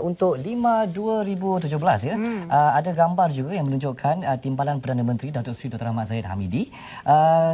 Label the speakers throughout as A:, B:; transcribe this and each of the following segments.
A: Untuk 5 2017 ya, ada gambar juga yang menunjukkan Timbalan Perdana Menteri Datuk Seri Dr. Ahmad Zahid Hamidi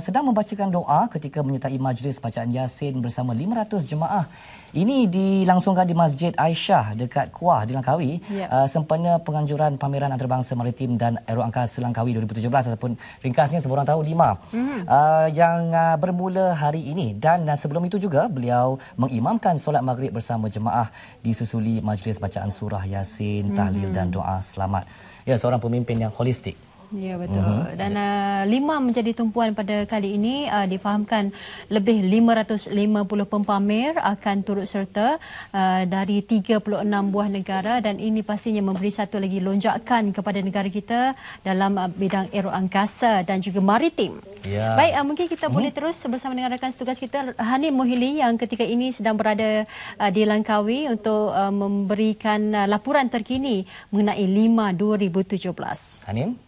A: sedang membacakan doa ketika menyertai majlis bacaan Yasin bersama 500 jemaah. Ini dilangsungkan di Masjid Aisyah dekat Kuah di Langkawi, sempena penganjuran pameran antarabangsa maritim dan aeroangkasa Langkawi 2017 ataupun ringkasnya semua orang tahu 5 yang bermula hari ini. Dan sebelum itu juga beliau mengimamkan solat maghrib bersama jemaah disusuli majlis bacaan surah Yasin, tahlil dan doa selamat. Ya, seorang pemimpin yang holistik.
B: Ya, betul. Dan 5 menjadi tumpuan pada kali ini. Difahamkan lebih 550 pempamer akan turut serta dari 36 buah negara, dan ini pastinya memberi satu lagi lonjakan kepada negara kita dalam bidang aeroangkasa dan juga maritim. Ya. Baik, mungkin kita boleh terus bersama dengan rakan setugas kita Hanim Muhili yang ketika ini sedang berada di Langkawi untuk memberikan laporan terkini mengenai 5 2017.
A: Hanim?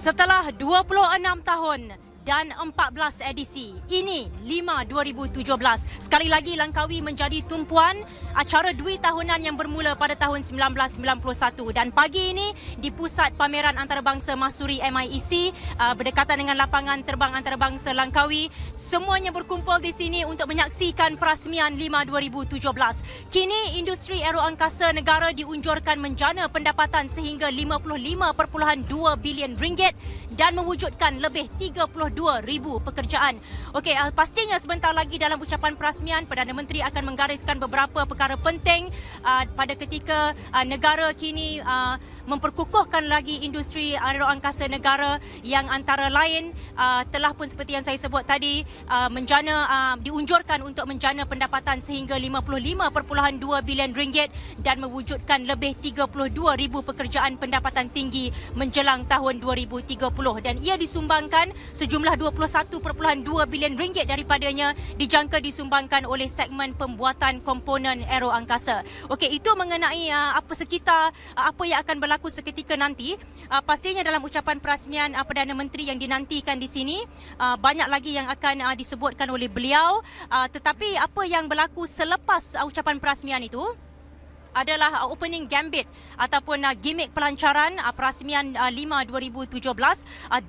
C: Setelah 26 tahun dan 14 edisi, ini 5 2017. Sekali lagi Langkawi menjadi tumpuan acara dui tahunan yang bermula pada tahun 1991, dan pagi ini di Pusat Pameran Antarabangsa Mahsuri MIEC berdekatan dengan lapangan terbang antarabangsa Langkawi, semuanya berkumpul di sini untuk menyaksikan perasmian 5 2017. Kini industri aeroangkasa negara diunjurkan menjana pendapatan sehingga 55.2 bilion ringgit dan mewujudkan lebih 32,000 pekerjaan. Okey, pastinya sebentar lagi dalam ucapan perasmian Perdana Menteri akan menggariskan beberapa perkara penting pada ketika negara kini memperkukuhkan lagi industri aeroangkasa negara yang antara lain telah pun seperti yang saya sebut tadi diunjurkan untuk menjana pendapatan sehingga 55.2 bilion ringgit dan mewujudkan lebih 32,000 pekerjaan pendapatan tinggi menjelang tahun 2030, dan ia disumbangkan sejumlah 21.2 bilion ringgit daripadanya dijangka disumbangkan oleh segmen pembuatan komponen aeroangkasa. Okey, itu mengenai apa yang akan berlaku seketika nanti. Pastinya dalam ucapan perasmian Perdana Menteri yang dinantikan di sini, banyak lagi yang akan disebutkan oleh beliau, tetapi apa yang berlaku selepas ucapan perasmian itu adalah opening gambit ataupun gimmick pelancaran perasmian 5 2017. 22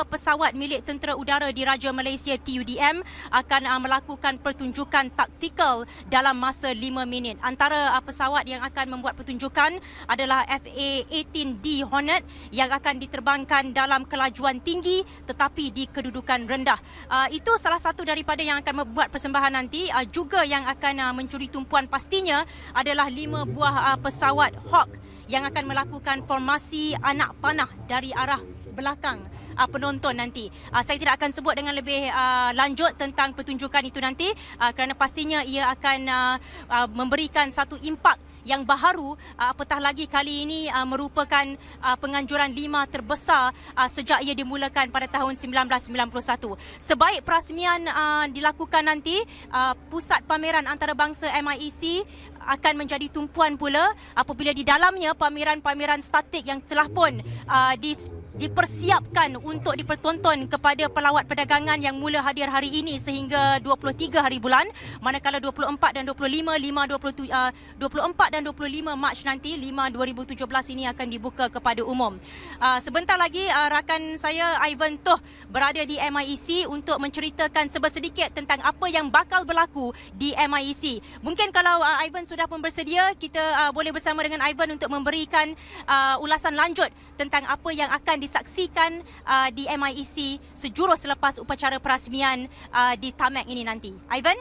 C: pesawat milik Tentera Udara Diraja Malaysia TUDM akan melakukan pertunjukan taktikal dalam masa 5 minit. Antara pesawat yang akan membuat pertunjukan adalah FA-18D Hornet yang akan diterbangkan dalam kelajuan tinggi tetapi di kedudukan rendah. Itu salah satu daripada yang akan membuat persembahan nanti. Juga yang akan mencuri tumpuan pastinya adalah 5 buah pesawat Hawk yang akan melakukan formasi anak panah dari arah belakang penonton nanti. Saya tidak akan sebut dengan lebih lanjut tentang pertunjukan itu nanti kerana pastinya ia akan memberikan satu impak yang baharu, apatah lagi kali ini merupakan penganjuran 5 terbesar sejak ia dimulakan pada tahun 1991. Sebaik perasmian dilakukan nanti, Pusat Pameran Antarabangsa MIEC akan menjadi tumpuan pula apabila di dalamnya pameran-pameran statik yang telah pun dipersiapkan untuk dipertonton kepada pelawat perdagangan yang mula hadir hari ini sehingga 23 hari bulan, manakala 24 dan 25 24 dan 25 Mac nanti 5 2017 ini akan dibuka kepada umum. Sebentar lagi rakan saya Ivan Toh berada di MIEC untuk menceritakan sebersedikit tentang apa yang bakal berlaku di MIEC. Mungkin kalau Ivan sudah pun bersedia, kita boleh bersama dengan Ivan untuk memberikan ulasan lanjut tentang apa yang akan disaksikan di MIEC sejurus selepas upacara perasmian di Tamek ini nanti. Ivan?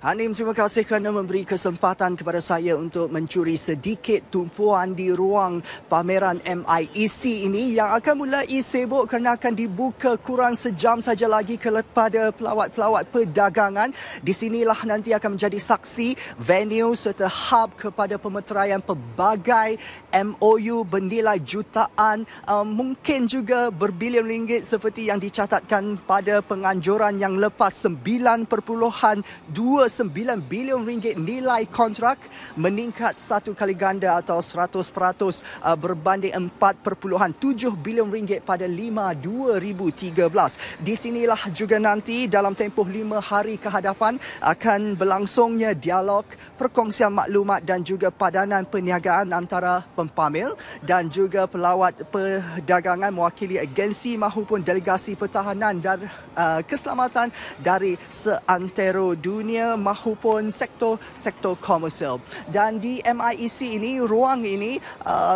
D: Hanim, terima kasih kerana memberi kesempatan kepada saya untuk mencuri sedikit tumpuan di ruang pameran MIEC ini yang akan mulai sibuk kerana akan dibuka kurang sejam saja lagi kepada pelawat-pelawat perdagangan. Di sinilah nanti akan menjadi saksi, venue serta hub kepada pemeteraian pelbagai MOU bernilai jutaan, mungkin juga berbilion ringgit seperti yang dicatatkan pada penganjuran yang lepas. 9.29 bilion ringgit nilai kontrak, meningkat satu kali ganda atau 100% berbanding 4.7 bilion ringgit pada 2013. Di sinilah juga nanti dalam tempoh 5 hari ke hadapan akan berlangsungnya dialog, perkongsian maklumat dan juga padanan perniagaan antara pempamer dan juga pelawat perdagangan mewakili agensi maupun delegasi pertahanan dan keselamatan dari seantero dunia maupun sektor komersial. Dan di MIEC ini, ruang ini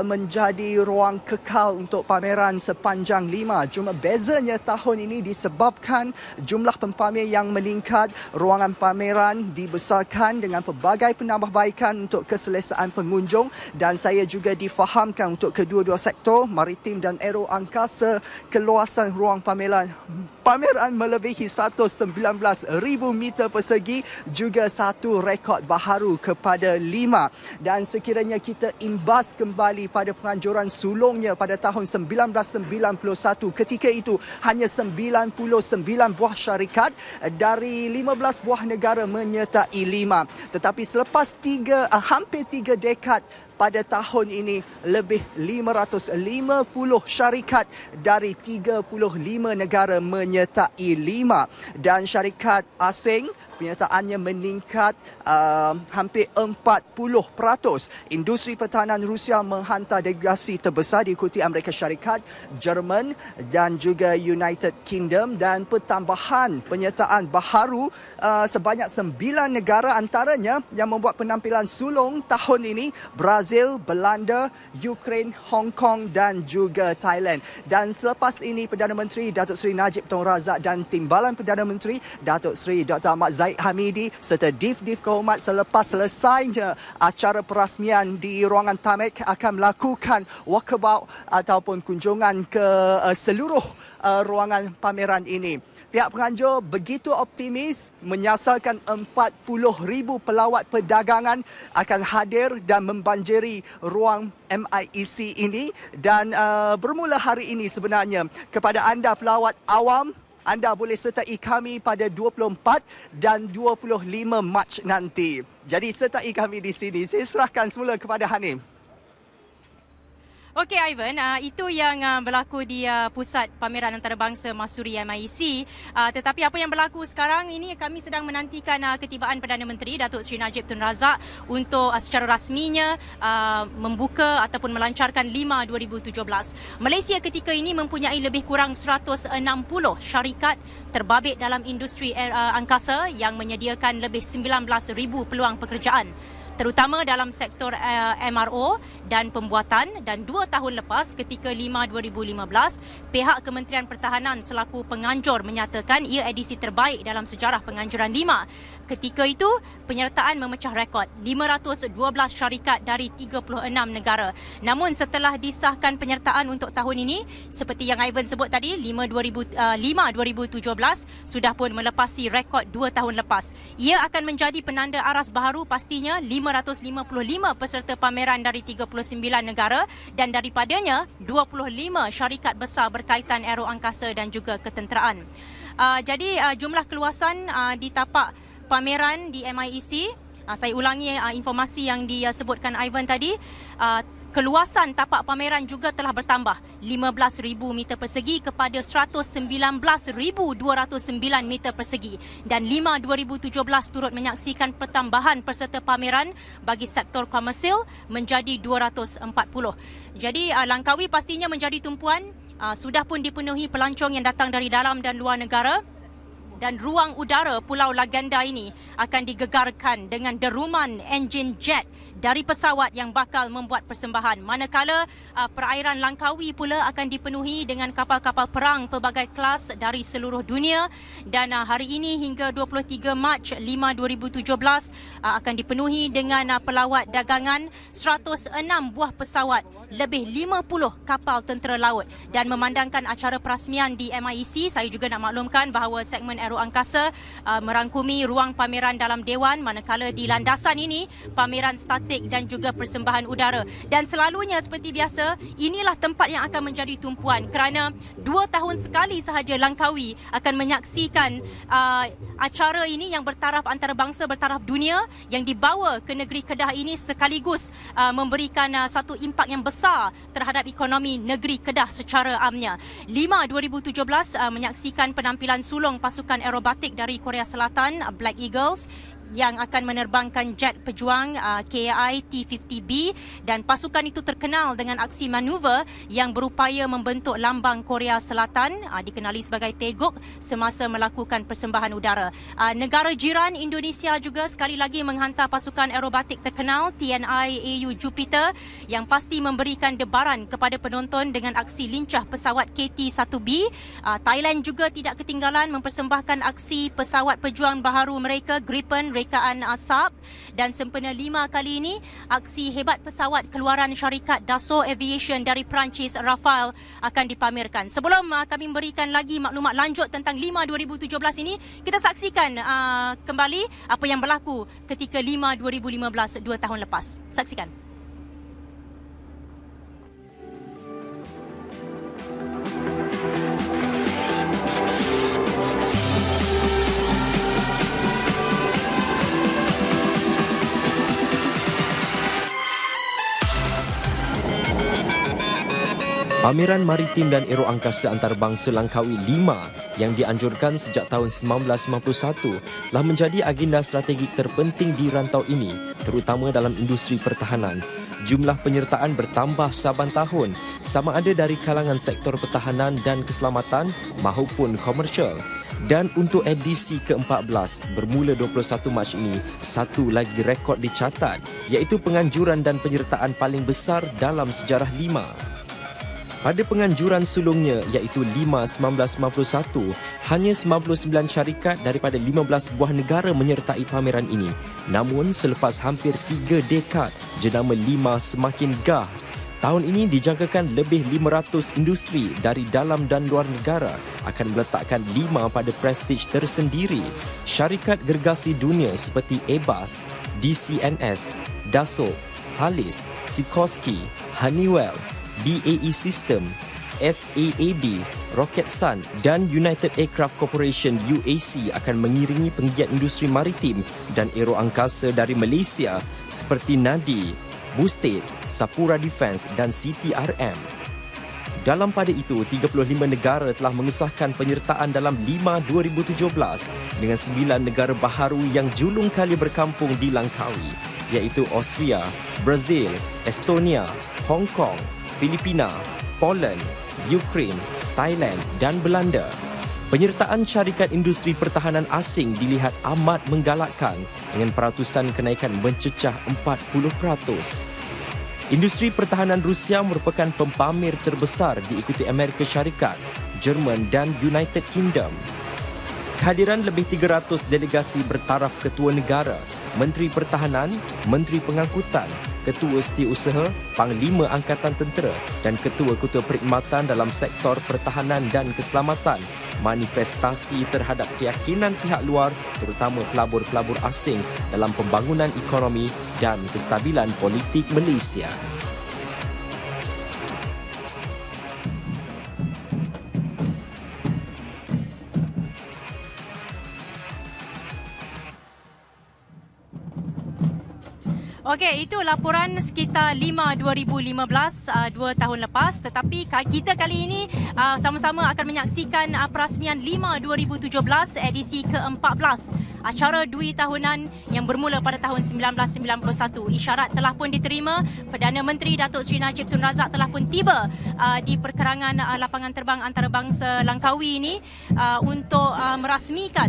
D: menjadi ruang kekal untuk pameran sepanjang 5. Cuma bezanya tahun ini disebabkan jumlah pempamer yang meningkat, ruangan pameran dibesarkan dengan pelbagai penambahbaikan untuk keselesaan pengunjung, dan saya juga difahamkan untuk kedua-dua sektor maritim dan aero angkasa keluasan ruang pameran melebihi 119,000 meter persegi, juga satu rekod baharu kepada 5. Dan sekiranya kita imbas kembali pada penganjuran sulungnya pada tahun 1991, ketika itu hanya 99 buah syarikat dari 15 buah negara menyertai 5. Tetapi selepas hampir 3 dekad pada tahun ini, lebih 550 syarikat dari 35 negara menyertai 5. Dan syarikat asing penyertaannya meningkat hampir 40%. Industri pertahanan Rusia menghantar delegasi terbesar diikuti Amerika Syarikat, Jerman dan juga United Kingdom, dan pertambahan penyertaan baharu sebanyak 9 negara antaranya yang membuat penampilan sulung tahun ini: Brazil, Belanda, Ukraine, Hong Kong dan juga Thailand. Dan selepas ini Perdana Menteri Datuk Seri Najib Tun Razak dan Timbalan Perdana Menteri Datuk Seri Dr. Ahmad Zahid Hamidi serta Div-Div Kehormat selepas selesainya acara perasmian di ruangan Tamek akan melakukan walkabout ataupun kunjungan ke seluruh ruangan pameran ini. Pihak penganjur begitu optimis menyasarkan 40,000 pelawat perdagangan akan hadir dan membanjiri ruang MIEC ini, dan bermula hari ini sebenarnya. Kepada anda pelawat awam, anda boleh sertai kami pada 24 dan 25 Mac nanti. Jadi sertai kami di sini. Saya serahkan semula kepada Hanim.
C: Okey Ivan, itu yang berlaku di Pusat Pameran Antarabangsa Masuri MIEC. Tetapi apa yang berlaku sekarang ini, kami sedang menantikan ketibaan Perdana Menteri Datuk Seri Najib Tun Razak untuk secara rasminya membuka ataupun melancarkan 5 2017. Malaysia ketika ini mempunyai lebih kurang 160 syarikat terbabit dalam industri angkasa yang menyediakan lebih 19,000 peluang pekerjaan, terutama dalam sektor MRO dan pembuatan. Dan 2 tahun lepas ketika 5 2015, pihak Kementerian Pertahanan selaku penganjur menyatakan ia edisi terbaik dalam sejarah penganjuran 5. Ketika itu penyertaan memecah rekod 512 syarikat dari 36 negara. Namun setelah disahkan penyertaan untuk tahun ini, seperti yang Ivan sebut tadi, 5 2017 sudah pun melepasi rekod 2 tahun lepas. Ia akan menjadi penanda aras baharu pastinya. 555 peserta pameran dari 39 negara, dan daripadanya 25 syarikat besar berkaitan aero angkasa dan juga ketenteraan. Jadi jumlah keluasan di tapak pameran di MIEC, saya ulangi informasi yang disebutkan Ivan tadi, keluasan tapak pameran juga telah bertambah 15,000 meter persegi kepada 119,209 meter persegi, dan 5 2017 turut menyaksikan pertambahan peserta pameran bagi sektor komersial menjadi 240. Jadi Langkawi pastinya menjadi tumpuan. Sudah pun dipenuhi pelancong yang datang dari dalam dan luar negara. dan ruang udara Pulau Laganda ini akan digegarkan dengan deruman enjin jet dari pesawat yang bakal membuat persembahan. Manakala perairan Langkawi pula akan dipenuhi dengan kapal-kapal perang pelbagai kelas dari seluruh dunia, dan hari ini hingga 23 Mac 5, 2017 akan dipenuhi dengan pelawat dagangan 106 buah pesawat, lebih 50 kapal tentera laut. Dan memandangkan acara perasmian di MIEC, saya juga nak maklumkan bahawa segmen aero angkasa merangkumi ruang pameran dalam Dewan, manakala di landasan ini pameran statik dan juga persembahan udara. Dan selalunya seperti biasa, inilah tempat yang akan menjadi tumpuan kerana 2 tahun sekali sahaja Langkawi akan menyaksikan acara ini yang bertaraf antarabangsa, bertaraf dunia, yang dibawa ke negeri Kedah ini sekaligus memberikan satu impak yang besar terhadap ekonomi negeri Kedah secara amnya. 5 2017 menyaksikan penampilan sulung pasukan aerobatik dari Korea Selatan, Black Eagles, yang akan menerbangkan jet pejuang KAI T-50B, dan pasukan itu terkenal dengan aksi manuver yang berupaya membentuk lambang Korea Selatan, dikenali sebagai Teguk, semasa melakukan persembahan udara. Negara jiran Indonesia juga sekali lagi menghantar pasukan aerobatik terkenal TNI AU Jupiter yang pasti memberikan debaran kepada penonton dengan aksi lincah pesawat KT-1B. Thailand juga tidak ketinggalan mempersembahkan aksi pesawat pejuang baharu mereka Gripen rekaan Saab, dan sempena 5 kali ini aksi hebat pesawat keluaran syarikat Dassault Aviation dari Perancis Rafale akan dipamerkan. Sebelum kami memberikan lagi maklumat lanjut tentang 5 2017 ini, kita saksikan kembali apa yang berlaku ketika 5 2015 2 tahun lepas. Saksikan.
E: Pameran Maritim dan Aero Angkasa Antarabangsa Langkawi 5 yang dianjurkan sejak tahun 1991 telah menjadi agenda strategik terpenting di rantau ini, terutama dalam industri pertahanan. Jumlah penyertaan bertambah saban tahun, sama ada dari kalangan sektor pertahanan dan keselamatan maupun komersial. Dan untuk edisi ke-14 bermula 21 Mac ini, satu lagi rekod dicatat, iaitu penganjuran dan penyertaan paling besar dalam sejarah 5. Pada penganjuran sulungnya iaitu 5 1991, hanya 99 syarikat daripada 15 buah negara menyertai pameran ini. Namun selepas hampir 3 dekad, jenama 5 semakin gah. Tahun ini dijangkakan lebih 500 industri dari dalam dan luar negara akan meletakkan 5 pada prestij tersendiri. Syarikat gergasi dunia seperti Airbus, DCNS, Dassault, Thales, Sikorsky, Honeywell, BAE System, SAAB, Roketsan dan United Aircraft Corporation UAC akan mengiringi penggiat industri maritim dan aero angkasa dari Malaysia seperti Nadi, Boosted, Sapura Defence dan CTRM. Dalam pada itu, 35 negara telah mengesahkan penyertaan dalam 5 2017 dengan 9 negara baharu yang julung kali berkampung di Langkawi, iaitu Austria, Brazil, Estonia, Hong Kong, Filipina, Poland, Ukraine, Thailand dan Belanda. Penyertaan syarikat industri pertahanan asing dilihat amat menggalakkan dengan peratusan kenaikan mencecah 40%. Industri pertahanan Rusia merupakan pempamer terbesar diikuti Amerika Syarikat, Jerman dan United Kingdom. Kehadiran lebih 300 delegasi bertaraf ketua negara, Menteri Pertahanan, Menteri Pengangkutan, Ketua Setiausaha, Panglima Angkatan Tentera dan Ketua-Ketua Perkhidmatan dalam sektor pertahanan dan keselamatan manifestasi terhadap keyakinan pihak luar, terutama pelabur-pelabur asing dalam pembangunan ekonomi dan kestabilan politik Malaysia.
C: Okey, itu laporan sekitar 5/2015, 2 tahun lepas. Tetapi kita kali ini sama-sama akan menyaksikan perasmian 5/2017 edisi ke-14 acara Dwi Tahunan yang bermula pada tahun 1991. Isyarat telah pun diterima. Perdana Menteri Datuk Seri Najib Tun Razak telah pun tiba di perkerangan lapangan terbang antarabangsa Langkawi ini untuk merasmikan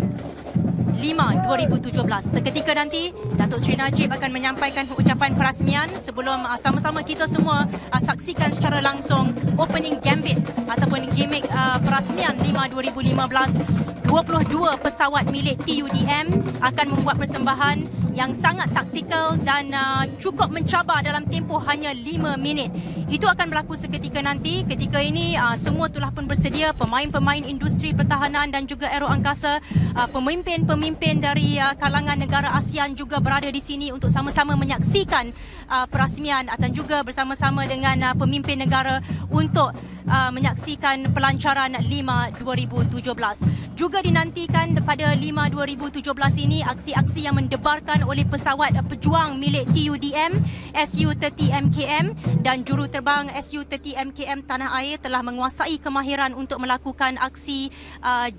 C: 5/2017. Seketika nanti Datuk Seri Najib akan menyampaikan ucapan perasmian sebelum sama-sama kita semua saksikan secara langsung opening gambit ataupun gimmick perasmian 5/2015. 22 pesawat milik TUDM akan membuat persembahan yang sangat taktikal dan cukup mencabar dalam tempoh hanya 5 minit. Itu akan berlaku seketika nanti. Ketika ini semua telah pun bersedia, pemain-pemain industri pertahanan dan juga aeroangkasa, pemimpin-pemimpin dari kalangan negara ASEAN juga berada di sini untuk sama-sama menyaksikan perasmian dan juga bersama-sama dengan pemimpin negara untuk menyaksikan pelancaran 5/2017. Juga dinantikan pada 5/2017 ini aksi-aksi yang mendebarkan oleh pesawat pejuang milik TUDM Su-30MKM dan juruterbang Su-30MKM Tanah Air telah menguasai kemahiran untuk melakukan aksi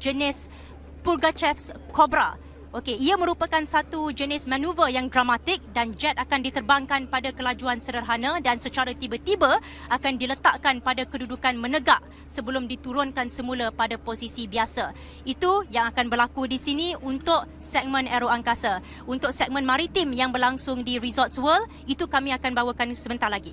C: jenis Pugachev's Cobra. Okey, ia merupakan satu jenis manuver yang dramatik dan jet akan diterbangkan pada kelajuan sederhana dan secara tiba-tiba akan diletakkan pada kedudukan menegak sebelum diturunkan semula pada posisi biasa. Itu yang akan berlaku di sini untuk segmen aeroangkasa. Untuk segmen maritim yang berlangsung di Resorts World, itu kami akan bawakan sebentar lagi.